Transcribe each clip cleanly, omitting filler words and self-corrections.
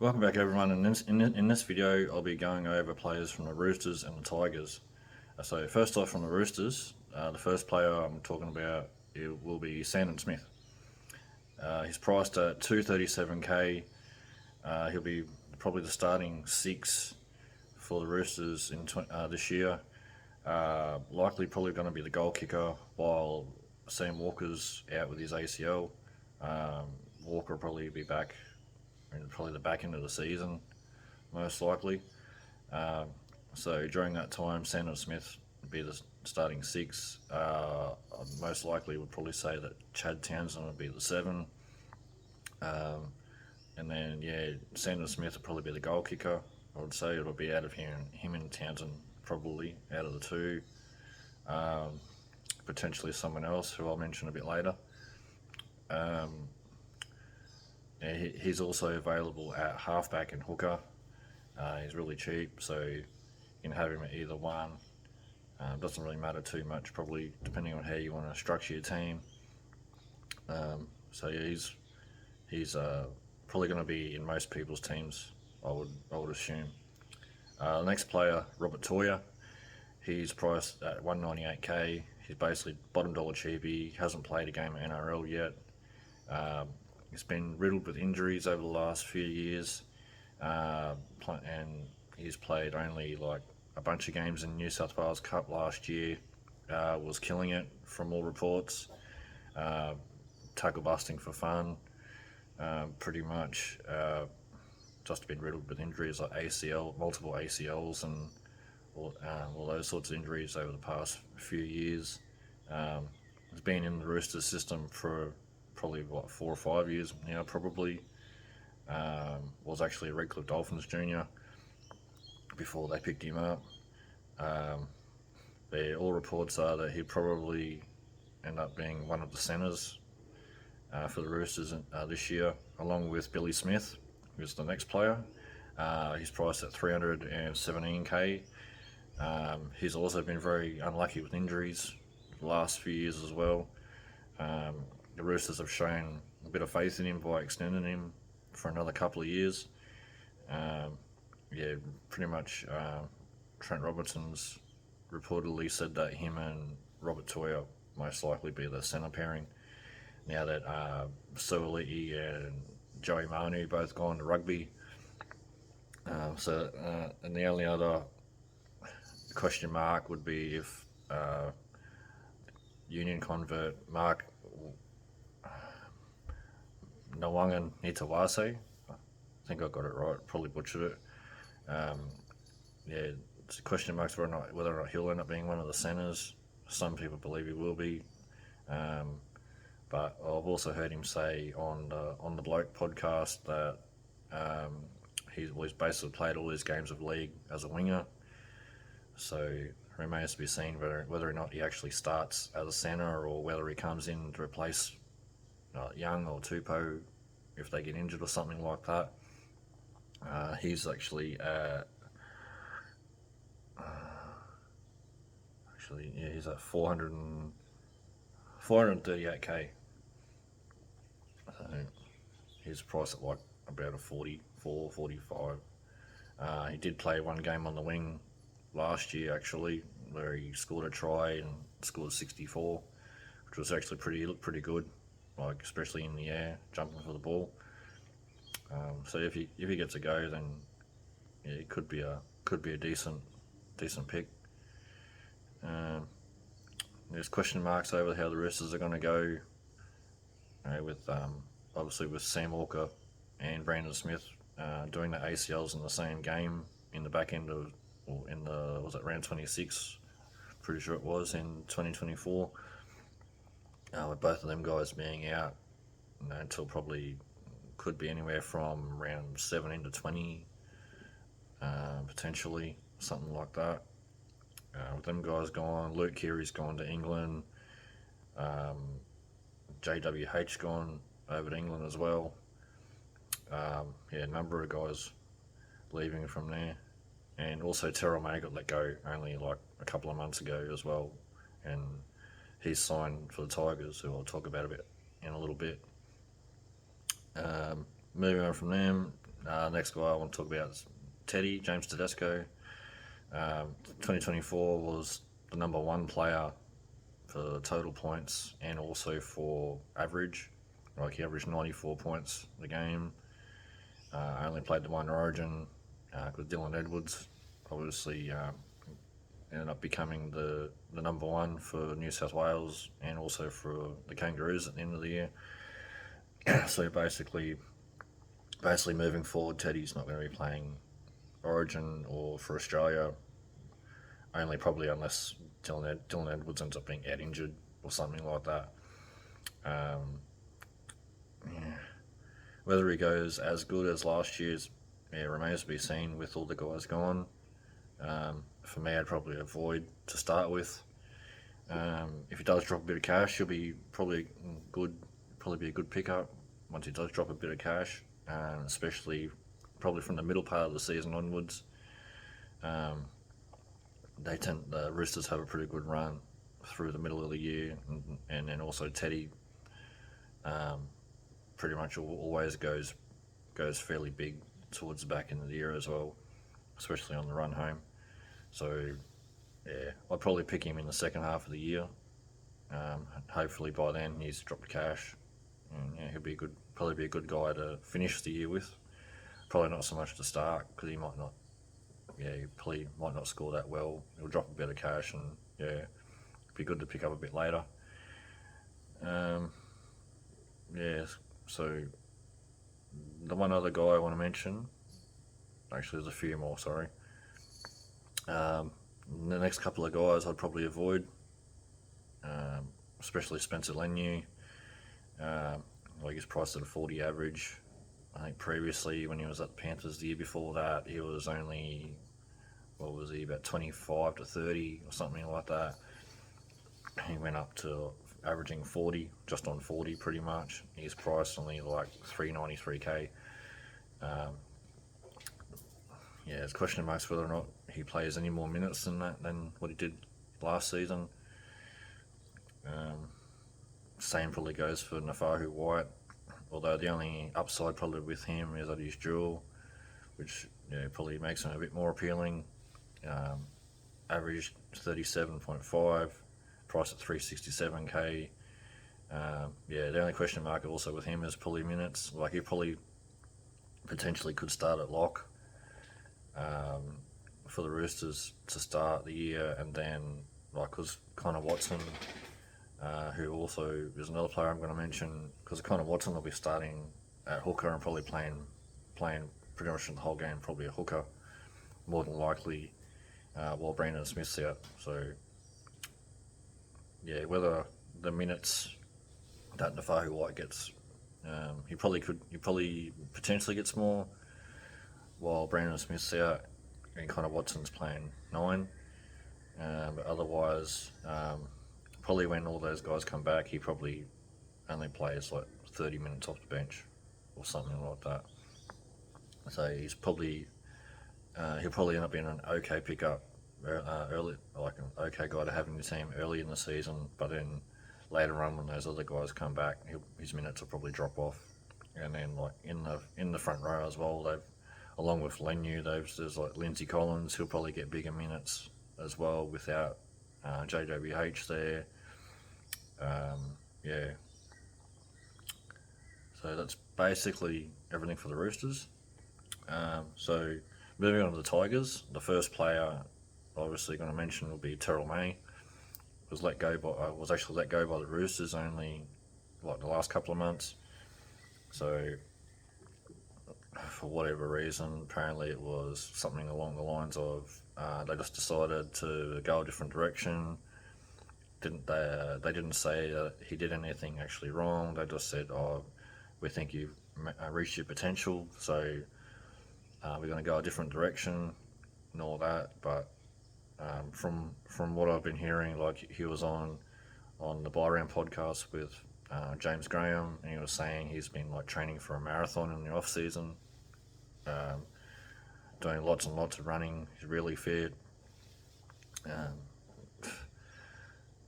Welcome back, everyone. In this video, I'll be going over players from the Roosters and the Tigers. So first off, from the Roosters, the first player I'm talking about will be Sandon Smith. He's priced at 237k. He'll be probably the starting six for the Roosters in this year. Likely probably going to be the goal kicker while Sam Walker's out with his ACL. Walker will probably be back in probably the back end of the season, most likely. So during that time, Sandon Smith would be the starting six. Most likely would probably say that Chad Townsend would be the seven. And then, Sandon Smith would probably be the goal kicker. I would say it'll be out of him and Townsend, probably out of the two. Potentially someone else who I'll mention a bit later. He's also available at halfback and hooker. He's really cheap, so you can have him at either one. Doesn't really matter too much, probably depending on how you want to structure your team. He's probably going to be in most people's teams, I would assume. The next player, Robert Toia. He's priced at 198k. He's basically bottom dollar cheapie. He hasn't played a game at NRL yet. He's been riddled with injuries over the last few years, and he's played only like a bunch of games in New South Wales Cup last year. Was killing it from all reports. Tackle busting for fun, pretty much. Just been riddled with injuries like multiple ACLs, and all those sorts of injuries over the past few years. He's been in the Roosters system for probably 4 or 5 years now, probably. Was actually a Redcliffe Dolphins junior before they picked him up. All reports are that he'd probably end up being one of the centres for the Roosters this year, along with Billy Smith, who's the next player. He's priced at 317k. He's also been very unlucky with injuries the last few years as well. The Roosters have shown a bit of faith in him by extending him for another couple of years. Pretty much Trent Robertson's reportedly said that him and Robert Toia most likely be the centre pairing, now that Suoliti and Joey Manu both gone to rugby. And the only other question mark would be if Union convert Mark Nawangan Nitawase. I think I got it right, probably butchered it. It's a question mark whether or not he'll end up being one of the centres. Some people believe he will be. But I've also heard him say on the Bloke podcast that he's basically played all his games of league as a winger. So it remains to be seen whether or not he actually starts as a centre, or whether he comes in to replace Young or Tupou if they get injured or something like that. He's actually at he's at 438k. So he's priced at like about a 44, 45. He did play one game on the wing last year, actually, where he scored a try and scored 64, which was actually pretty good, like especially in the air, jumping for the ball. So if he gets a go, then it could be a decent pick. There's question marks over how the Roosters are going to go, with obviously with Sam Walker and Brandon Smith doing the ACLs in the same game in the back end of, or in the, was it round 26? Pretty sure it was, in 2024. With both of them guys being out until probably could be anywhere from round 17 to 20, potentially, something like that. With them guys gone, Luke Keary's gone to England, JWH gone over to England as well. A number of guys leaving from there, and also Terell May got let go only like a couple of months ago as well, and he's signed for the Tigers, who I'll talk about a bit in a little bit. Moving on from them, Next guy I want to talk about is James Tedesco. 2024 was the number one player for total points and also for average. Like he averaged 94 points a game. I only played the one Origin because Dylan Edwards obviously ended up becoming the number one for New South Wales and also for the Kangaroos at the end of the year. So basically moving forward, Teddy's not going to be playing Origin or for Australia, only probably unless Dylan Edwards ends up being out injured or something like that. Yeah. Whether he goes as good as last year's, remains to be seen with all the guys gone. For me, I'd probably avoid to start with. If he does drop a bit of cash, he'll be probably be a good pickup once he does drop a bit of cash, especially probably from the middle part of the season onwards. The Roosters have a pretty good run through the middle of the year, and then also Teddy pretty much always goes fairly big towards the back end of the year as well, especially on the run home. So yeah, I'd probably pick him in the second half of the year. Hopefully by then he's dropped cash, and yeah, he'll probably be a good guy to finish the year with. Probably not so much to start because he might not. Yeah, he probably might not score that well. He'll drop a bit of cash, and yeah, be good to pick up a bit later. Yeah, so the one other guy I want to mention, actually there's a few more, sorry. The next couple of guys I'd probably avoid, especially Spencer Leniu. Like he's priced at a 40 average. I think previously when he was at the Panthers the year before that, he was only, what was he, about 25 to 30 or something like that. He went up to averaging 40, just on 40 pretty much. He's priced only like 393k. Yeah, it's question marks whether or not he plays any more minutes than what he did last season. Same probably goes for Nafahu White, although the only upside probably with him is that he's dual, which probably makes him a bit more appealing. Averaged 37.5, price at 367k. The only question mark also with him is probably minutes. Like he probably potentially could start at lock for the Roosters to start the year, and then like because Connor Watson, who also is another player I'm going to mention, because Connor Watson will be starting at hooker and probably playing pretty much the whole game, probably a hooker, more than likely, while Brandon Smith's out. So yeah, whether the minutes that Nafahu White gets, he probably potentially gets more, while Brandon Smith's out and Connor Watson's playing 9. But otherwise, probably when all those guys come back, he probably only plays like 30 minutes off the bench or something like that. So he'll probably end up being an okay pickup early, like an okay guy to have in the team early in the season. But then later on, when those other guys come back, his minutes will probably drop off. And then like in the front row as well, along with Leniu, there's like Lindsay Collins, who'll probably get bigger minutes as well without JWH there. So that's basically everything for the Roosters. So moving on to the Tigers, the first player obviously going to mention will be Terell May. Was actually let go by the Roosters only like the last couple of months. So for whatever reason, apparently it was something along the lines of they just decided to go a different direction. They didn't say that he did anything actually wrong. They just said, "Oh, we think you've reached your potential, so we're going to go a different direction," and all that. But from what I've been hearing, like he was on the Buy Round podcast with James Graham, and he was saying he's been like training for a marathon in the off season, doing lots and lots of running. He's really fit,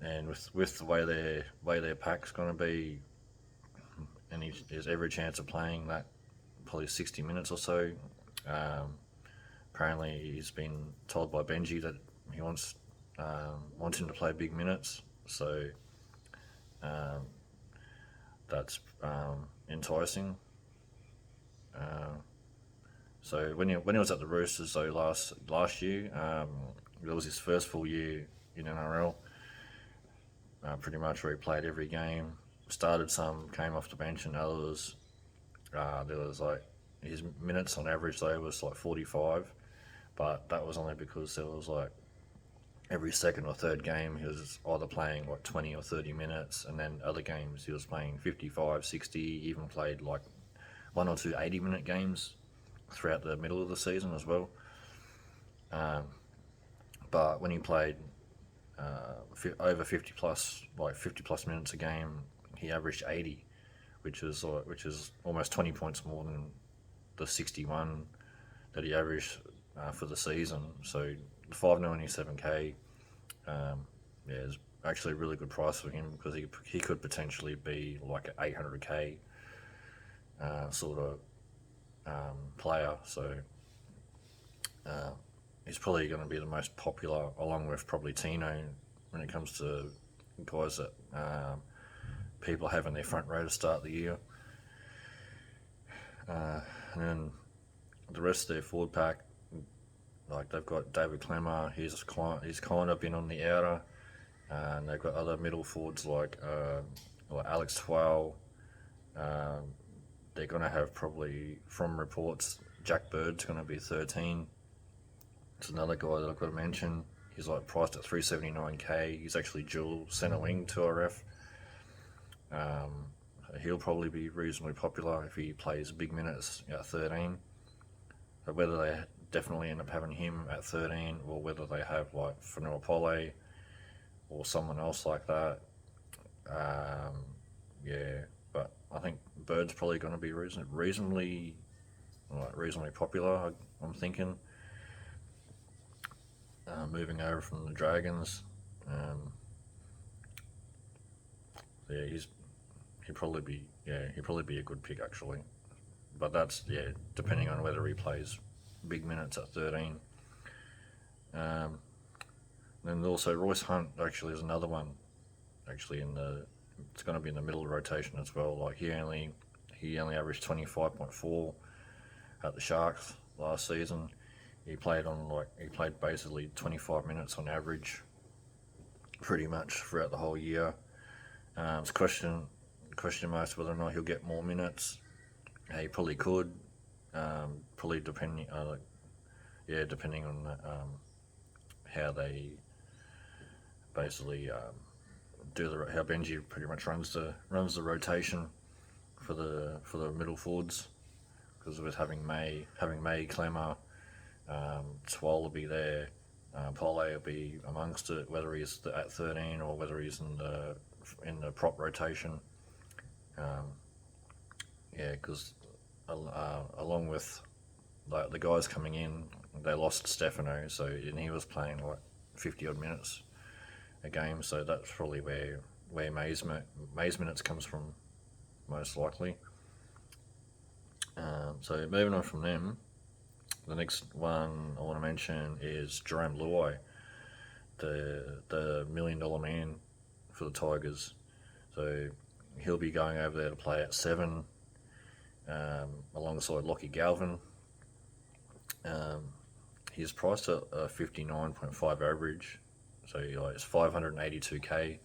and with the way their pack's going to be, and there's every chance of playing that probably 60 minutes or so. Apparently, he's been told by Benji that he wants him to play big minutes. So um, that's enticing. So when he was at the Roosters though last year, it was his first full year in NRL. Pretty much where he played every game, started some, came off the bench, and others. There was like his minutes on average though was like 45, but that was only because there was like every second or third game he was either playing like 20 or 30 minutes, and then other games he was playing 55, 60, even played like one or two 80-minute games throughout the middle of the season as well. But when he played over 50 plus, like 50 plus minutes a game, he averaged 80, which is almost 20 points more than the 61 that he averaged for the season. So the 597k, is actually a really good price for him, because he could potentially be like an 800k sort of player. So he's probably going to be the most popular, along with probably Tino, when it comes to guys that people have in their front row to start the year. And then the rest of their forward pack, like they've got David Clemmer, he's kind of been on the outer, and they've got other middle forwards like Alex Twell. They're going to have, probably from reports, Jack Bird's going to be 13. It's another guy that I've got to mention. He's like priced at 379k. He's actually dual centre wing to RF. He'll probably be reasonably popular if he plays big minutes at 13. But whether they definitely end up having him at 13, or whether they have like Fanua Pole or someone else like that, yeah. But I think Bird's probably going to be reasonably popular, I'm thinking. Moving over from the Dragons, yeah, he'd probably be a good pick actually. But that's, yeah, depending on whether he plays big minutes at 13. Then also Royce Hunt actually is another one. Actually, it's going to be in the middle of the rotation as well. Like he only averaged 25.4 at the Sharks last season. He played basically 25 minutes on average, pretty much throughout the whole year. It's question marks whether or not he'll get more minutes. He probably could, probably depending on how they basically how Benji pretty much runs the rotation for the middle forwards, because with having May, Clemmer, Swole will be there, Pole will be amongst it, whether he's at 13 or whether he's in the prop rotation. Yeah, because along with like the guys coming in, they lost Stefano, and he was playing like 50 odd minutes a game, so that's probably where May's minutes comes from, most likely. So moving on from them, the next one I want to mention is Jerome Luai, the $1 million man for the Tigers. So he'll be going over there to play at 7, alongside Lockie Galvin. He's priced at a 59.5 average, so it's 582k.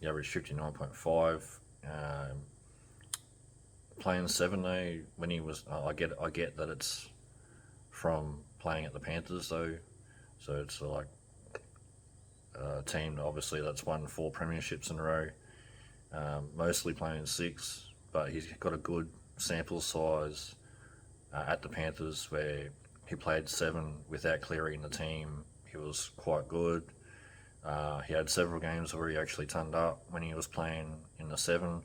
He averaged 59.5. Playing 7 though, when he was, I get that it's from playing at the Panthers though, so it's like a team obviously that's won 4 premierships in a row. Mostly playing 6, but he's got a good sample size at the Panthers, where he played 7 without clearing the team. He was quite good. He had several games where he actually turned up when he was playing in the 7.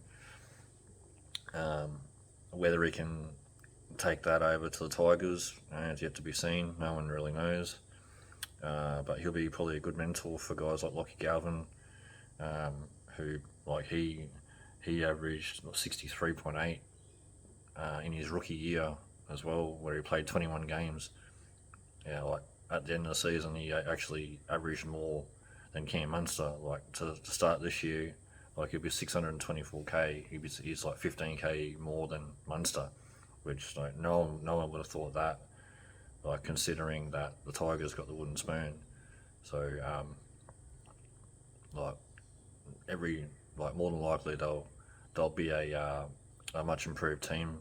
Whether he can take that over to the Tigers is yet to be seen. No one really knows. But he'll be probably a good mentor for guys like Lockie Galvin, who, like, he averaged 63.8 in his rookie year as well, where he played 21 games. Yeah, like at the end of the season, he actually averaged more than Cam Munster. Like to start this year, like he'll be 624k. He's like 15k more than Munster, which like no one would have thought that. Like considering that the Tigers got the wooden spoon, so like more than likely they'll be a much improved team.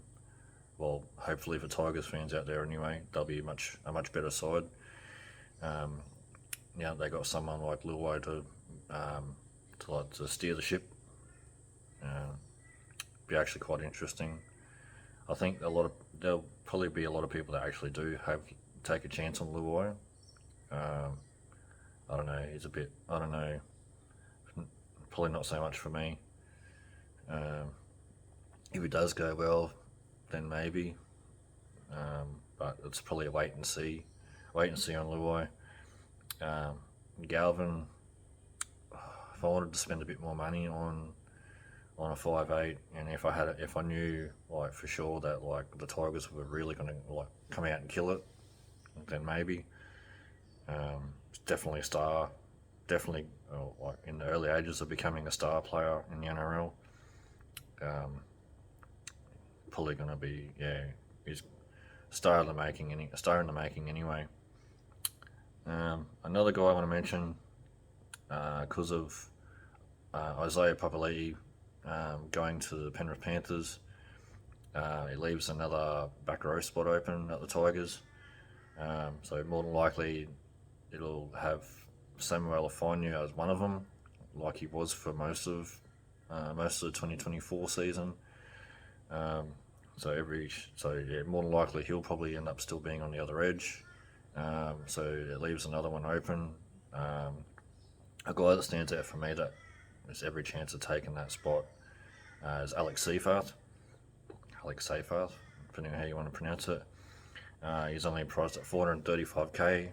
Well, hopefully for Tigers fans out there anyway, they'll be a much better side. Now they got someone like Luai to steer the ship. Be actually quite interesting. I think there'll probably be a lot of people that actually do take a chance on Luai. I don't know. He's a bit. I don't know. Probably not so much for me. If it does go well, then maybe. But it's probably a wait and see on Luai. Galvin, if I wanted to spend a bit more money on a 5'8", and if I knew like for sure that like the Tigers were really going to like come out and kill it, then maybe. It's definitely a star. Definitely like in the early ages of becoming a star player in the NRL. Probably going to be he's star in the making anyway. Another guy I want to mention because of Isaiah Papali'i going to the Penrith Panthers. It leaves another back row spot open at the Tigers. So more than likely it'll have Samuel Afonu as one of them, like he was for most of the 2024 season. More than likely he'll probably end up still being on the other edge. So it leaves another one open. A guy that stands out for me that has every chance of taking that spot is Alex Seyfarth, depending on how you want to pronounce it. He's only priced at 435k.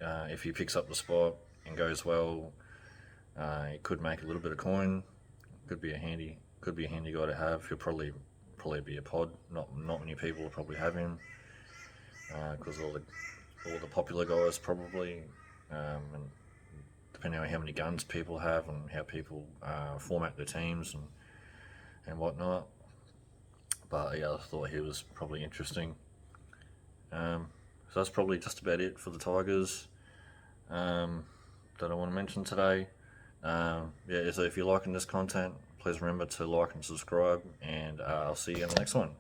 If he picks up the spot and goes well, he could make a little bit of coin. Could be a handy guy to have. He'll probably be a pod. Not many people will probably have him because all the popular guys probably, and depending on how many guns people have and how people format their teams and whatnot. But yeah, I thought he was probably interesting. So that's probably just about it for the Tigers that I want to mention today. So if you're liking this content, please remember to like and subscribe, and I'll see you in the next one.